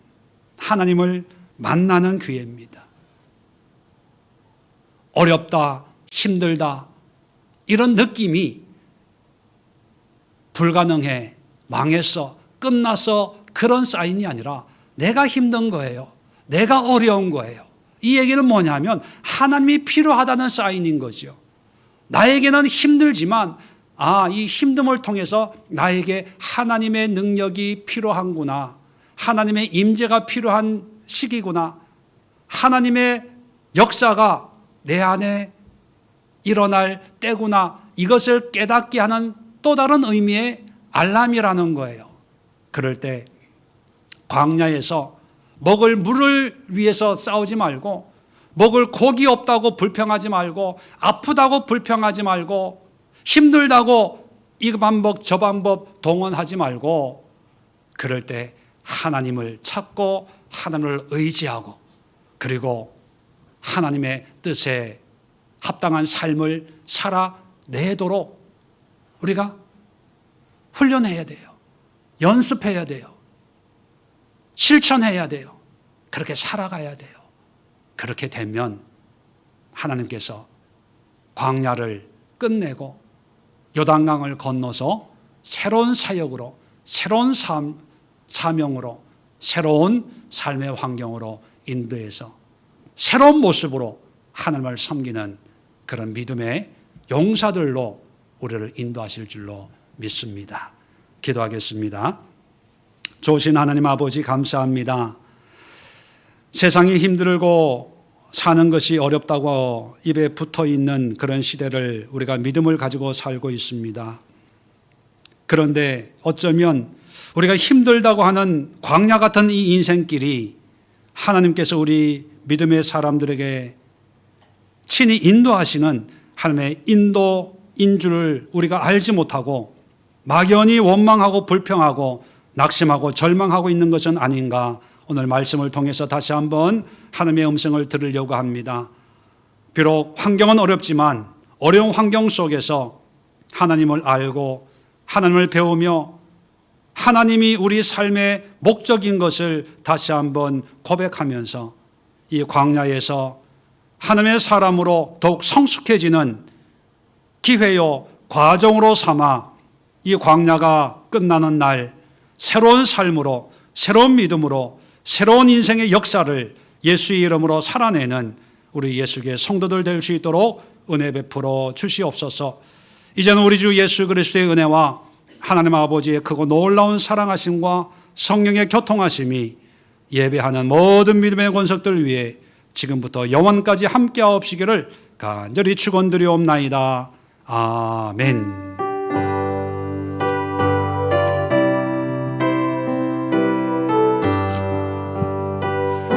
하나님을 만나는 기회입니다. 어렵다, 힘들다, 이런 느낌이 불가능해, 망했어, 끝났어, 그런 사인이 아니라 내가 힘든 거예요. 내가 어려운 거예요. 이 얘기는 뭐냐면 하나님이 필요하다는 사인인 거죠. 나에게는 힘들지만 이 힘듦을 통해서 나에게 하나님의 능력이 필요한구나, 하나님의 임재가 필요한 시기구나, 하나님의 역사가 내 안에 일어날 때구나, 이것을 깨닫게 하는 또 다른 의미의 알람이라는 거예요. 그럴 때 광야에서 먹을 물을 위해서 싸우지 말고, 먹을 고기 없다고 불평하지 말고, 아프다고 불평하지 말고, 힘들다고 이 방법 저 방법 동원하지 말고, 그럴 때 하나님을 찾고 하나님을 의지하고 그리고 하나님의 뜻에 합당한 삶을 살아내도록 우리가 훈련해야 돼요. 연습해야 돼요. 실천해야 돼요. 그렇게 살아가야 돼요. 그렇게 되면 하나님께서 광야를 끝내고 요단강을 건너서 새로운 사역으로, 새로운 사명으로, 새로운 삶의 환경으로 인도해서 새로운 모습으로 하나님을 섬기는 그런 믿음의 용사들로 우리를 인도하실 줄로 믿습니다. 기도하겠습니다. 좋으신 하나님 아버지, 감사합니다. 세상이 힘들고 사는 것이 어렵다고 입에 붙어 있는 그런 시대를 우리가 믿음을 가지고 살고 있습니다. 그런데 어쩌면 우리가 힘들다고 하는 광야 같은 이 인생길이 하나님께서 우리 믿음의 사람들에게 친히 인도하시는 하나님의 인도인 줄을 우리가 알지 못하고 막연히 원망하고 불평하고 낙심하고 절망하고 있는 것은 아닌가, 오늘 말씀을 통해서 다시 한번 하나님의 음성을 들으려고 합니다. 비록 환경은 어렵지만 어려운 환경 속에서 하나님을 알고 하나님을 배우며 하나님이 우리 삶의 목적인 것을 다시 한번 고백하면서 이 광야에서 하나님의 사람으로 더욱 성숙해지는 기회요 과정으로 삼아 이 광야가 끝나는 날 새로운 삶으로, 새로운 믿음으로, 새로운 인생의 역사를 예수의 이름으로 살아내는 우리 예수의 성도들 될 수 있도록 은혜 베풀어 주시옵소서. 이제는 우리 주 예수 그리스도의 은혜와 하나님 아버지의 크고 놀라운 사랑하심과 성령의 교통하심이 예배하는 모든 믿음의 권속들 위해 지금부터 영원까지 함께하옵시기를 간절히 축원드리옵나이다. 아멘.